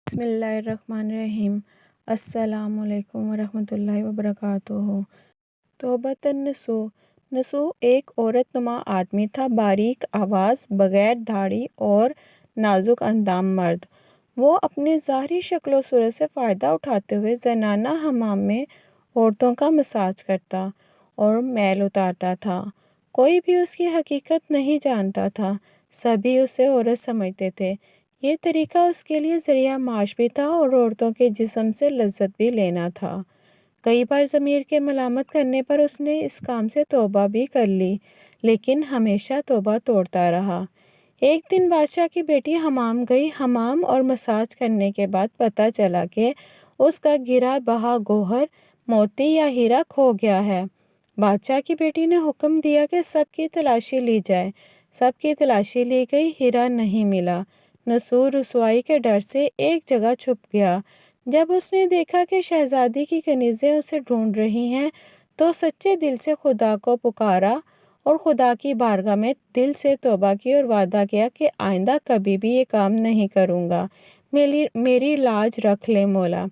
بسم اللہ الرحمن الرحیم۔ السلام علیکم ورحمۃ اللہ وبرکاتہ۔ توبۃ النسوء۔ نسوء ایک عورت نما آدمی تھا، باریک آواز، بغیر داڑھی اور نازک اندام مرد۔ وہ اپنی ظاہری شکل و صورت سے فائدہ اٹھاتے ہوئے زنانہ حمام میں عورتوں کا مساج کرتا اور میل اتارتا تھا۔ کوئی بھی اس کی حقیقت نہیں جانتا تھا، سبھی اسے عورت سمجھتے تھے۔ یہ طریقہ اس کے لیے ذریعہ معاش بھی تھا اور عورتوں کے جسم سے لذت بھی لینا تھا۔ کئی بار ضمیر کے ملامت کرنے پر اس نے اس کام سے توبہ بھی کر لی، لیکن ہمیشہ توبہ توڑتا رہا۔ ایک دن بادشاہ کی بیٹی حمام گئی۔ حمام اور مساج کرنے کے بعد پتہ چلا کہ اس کا گرا بہا گوہر، موتی یا ہیرا کھو گیا ہے۔ بادشاہ کی بیٹی نے حکم دیا کہ سب کی تلاشی لی جائے۔ سب کی تلاشی لی گئی، ہیرا نہیں ملا۔ نسوء رسوائی کے ڈر سے ایک جگہ چھپ گیا۔ جب اس نے دیکھا کہ شہزادی کی کنیزیں اسے ڈھونڈ رہی ہیں تو سچے دل سے خدا کو پکارا اور خدا کی بارگاہ میں دل سے توبہ کی اور وعدہ کیا کہ آئندہ کبھی بھی یہ کام نہیں کروں گا، میری لاج رکھ لے مولا۔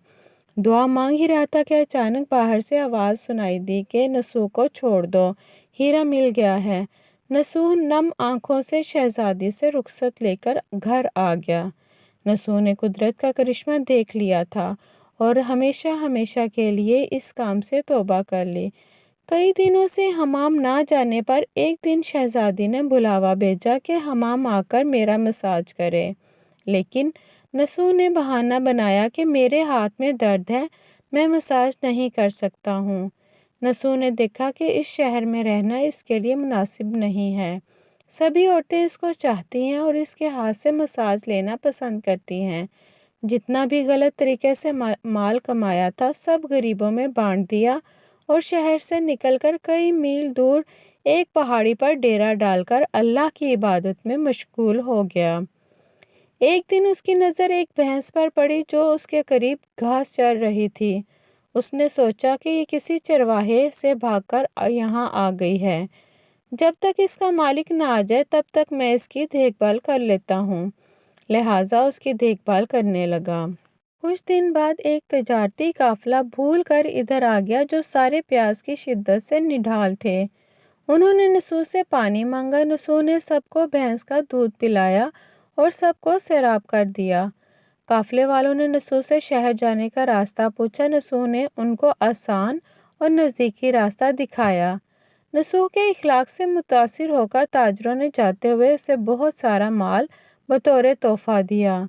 دعا مانگ ہی رہا تھا کہ اچانک باہر سے آواز سنائی دی کہ نسوء کو چھوڑ دو، ہیرا مل گیا ہے۔ نسوء نم آنکھوں سے شہزادی سے رخصت لے کر گھر آ گیا۔ نسوء نے قدرت کا کرشمہ دیکھ لیا تھا اور ہمیشہ ہمیشہ کے لیے اس کام سے توبہ کر لی۔ کئی دنوں سے حمام نہ جانے پر ایک دن شہزادی نے بلاوا بھیجا کہ حمام آ کر میرا مساج کرے، لیکن نسوء نے بہانہ بنایا کہ میرے ہاتھ میں درد ہے، میں مساج نہیں کر سکتا ہوں۔ نسوء نے دیکھا کہ اس شہر میں رہنا اس کے لیے مناسب نہیں ہے۔ سبھی عورتیں اس کو چاہتی ہیں اور اس کے ہاتھ سے مساج لینا پسند کرتی ہیں۔ جتنا بھی غلط طریقے سے مال کمایا تھا سب غریبوں میں بانٹ دیا اور شہر سے نکل کر کئی میل دور ایک پہاڑی پر ڈیرا ڈال کر اللہ کی عبادت میں مشغول ہو گیا۔ ایک دن اس کی نظر ایک بھینس پر پڑی جو اس کے قریب گھاس چر رہی تھی۔ اس نے سوچا کہ یہ کسی چرواہے سے بھاگ کر یہاں آ گئی ہے۔ جب تک اس کا مالک نہ آ جائے تب تک میں اس کی دیکھ بھال کر لیتا ہوں، لہٰذا اس کی دیکھ بھال کرنے لگا۔ کچھ دن بعد ایک تجارتی قافلہ بھول کر ادھر آ گیا جو سارے پیاس کی شدت سے نڈھال تھے۔ انہوں نے نسوء سے پانی مانگا۔ نسوء نے سب کو بھینس کا دودھ پلایا اور سب کو سیراب کر دیا۔ قافلے والوں نے نسوء سے شہر جانے کا راستہ پوچھا۔ نسوء نے ان کو آسان اور نزدیکی راستہ دکھایا۔ نسوء کے اخلاق سے متاثر ہو کر تاجروں نے جاتے ہوئے اسے بہت سارا مال بطور تحفہ دیا۔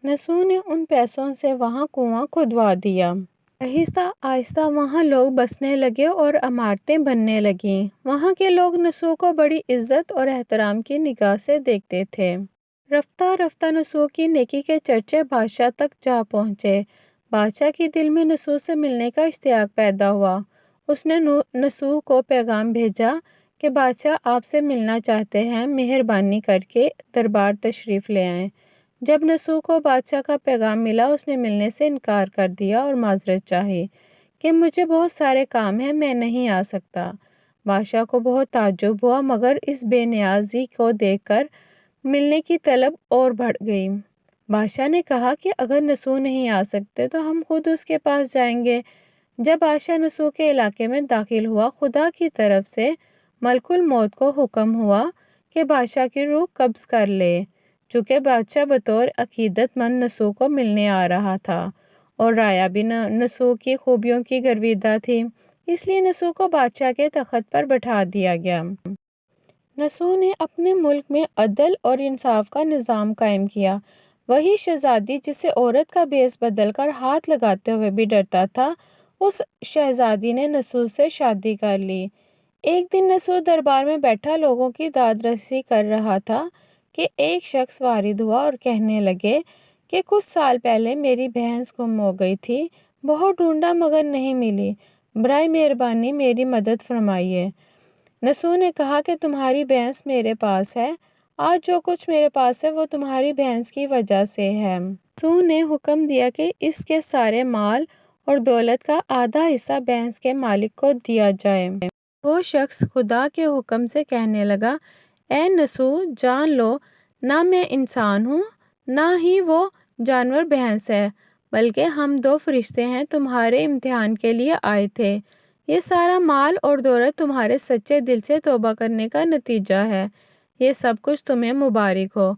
نسوء نے ان پیسوں سے وہاں کنواں کھدوا دیا۔ آہستہ آہستہ وہاں لوگ بسنے لگے اور عمارتیں بننے لگیں۔ وہاں کے لوگ نسوء کو بڑی عزت اور احترام کی نگاہ سے دیکھتے تھے۔ رفتہ رفتہ نسوء کی نیکی کے چرچے بادشاہ تک جا پہنچے۔ بادشاہ کے دل میں نسوء سے ملنے کا اشتیاق پیدا ہوا۔ اس نے نسوء کو پیغام بھیجا کہ بادشاہ آپ سے ملنا چاہتے ہیں، مہربانی کر کے دربار تشریف لے آئیں۔ جب نسوء کو بادشاہ کا پیغام ملا اس نے ملنے سے انکار کر دیا اور معذرت چاہی کہ مجھے بہت سارے کام ہیں، میں نہیں آ سکتا۔ بادشاہ کو بہت تعجب ہوا، مگر اس بے نیازی کو دیکھ کر ملنے کی طلب اور بڑھ گئی۔ بادشاہ نے کہا کہ اگر نسوء نہیں آ سکتے تو ہم خود اس کے پاس جائیں گے۔ جب بادشاہ نسوء کے علاقے میں داخل ہوا خدا کی طرف سے ملک الموت کو حکم ہوا کہ بادشاہ کی روح قبض کر لے۔ چونکہ بادشاہ بطور عقیدت مند نسوء کو ملنے آ رہا تھا اور رایا بھی نسوء کی خوبیوں کی گرویدہ تھی، اس لیے نسوء کو بادشاہ کے تخت پر بٹھا دیا گیا۔ نسوء نے اپنے ملک میں عدل اور انصاف کا نظام قائم کیا۔ وہی شہزادی جسے عورت کا بھیس بدل کر ہاتھ لگاتے ہوئے بھی ڈرتا تھا، اس شہزادی نے نسوء سے شادی کر لی۔ ایک دن نسوء دربار میں بیٹھا لوگوں کی داد رسی کر رہا تھا کہ ایک شخص وارد ہوا اور کہنے لگے کہ کچھ سال پہلے میری بھینس گم ہو گئی تھی، بہت ڈھونڈا مگر نہیں ملی، برائے مہربانی میری مدد فرمائیے۔ نسوء نے کہا کہ تمہاری بھینس میرے پاس ہے، آج جو کچھ میرے پاس ہے وہ تمہاری بھینس کی وجہ سے ہے۔ نسوء نے حکم دیا کہ اس کے سارے مال اور دولت کا آدھا حصہ بھینس کے مالک کو دیا جائے۔ وہ شخص خدا کے حکم سے کہنے لگا، اے نسوء جان لو، نہ میں انسان ہوں نہ ہی وہ جانور بھینس ہے، بلکہ ہم 2 فرشتے ہیں تمہارے امتحان کے لیے آئے تھے۔ یہ سارا مال اور دولت تمہارے سچے دل سے توبہ کرنے کا نتیجہ ہے۔ یہ سب کچھ تمہیں مبارک ہو۔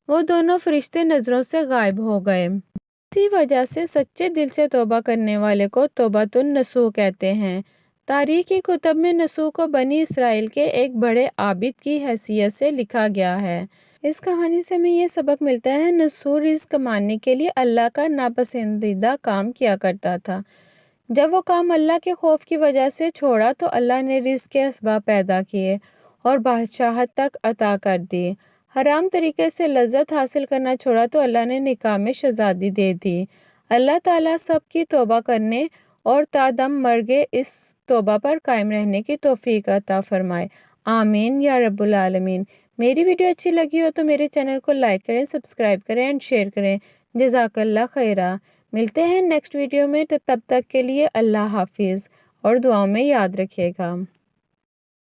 وہ دونوں فرشتے نظروں سے غائب ہو گئے۔ اسی وجہ سے سچے دل سے توبہ کرنے والے کو توبۃ النصوح کہتے ہیں۔ تاریخی کتب میں نصوح کو بنی اسرائیل کے ایک بڑے عابد کی حیثیت سے لکھا گیا ہے۔ اس کہانی سے ہمیں یہ سبق ملتا ہے، نصوح رزق کمانے کے لیے اللہ کا ناپسندیدہ کام کیا کرتا تھا۔ جب وہ کام اللہ کے خوف کی وجہ سے چھوڑا تو اللہ نے رزق کے اسباب پیدا کیے اور بادشاہت تک عطا کر دی۔ حرام طریقے سے لذت حاصل کرنا چھوڑا تو اللہ نے نکاح میں شہزادی دے دی۔ اللہ تعالیٰ سب کی توبہ کرنے اور تا دم مرگے اس توبہ پر قائم رہنے کی توفیق عطا فرمائے۔ آمین یا رب العالمین۔ میری ویڈیو اچھی لگی ہو تو میرے چینل کو لائک کریں، سبسکرائب کریں اور شیئر کریں۔ جزاک اللہ خیرہ۔ ملتے ہیں نیکسٹ ویڈیو میں، تب تک کے لیے اللہ حافظ اور دعاؤں میں یاد رکھیے گا۔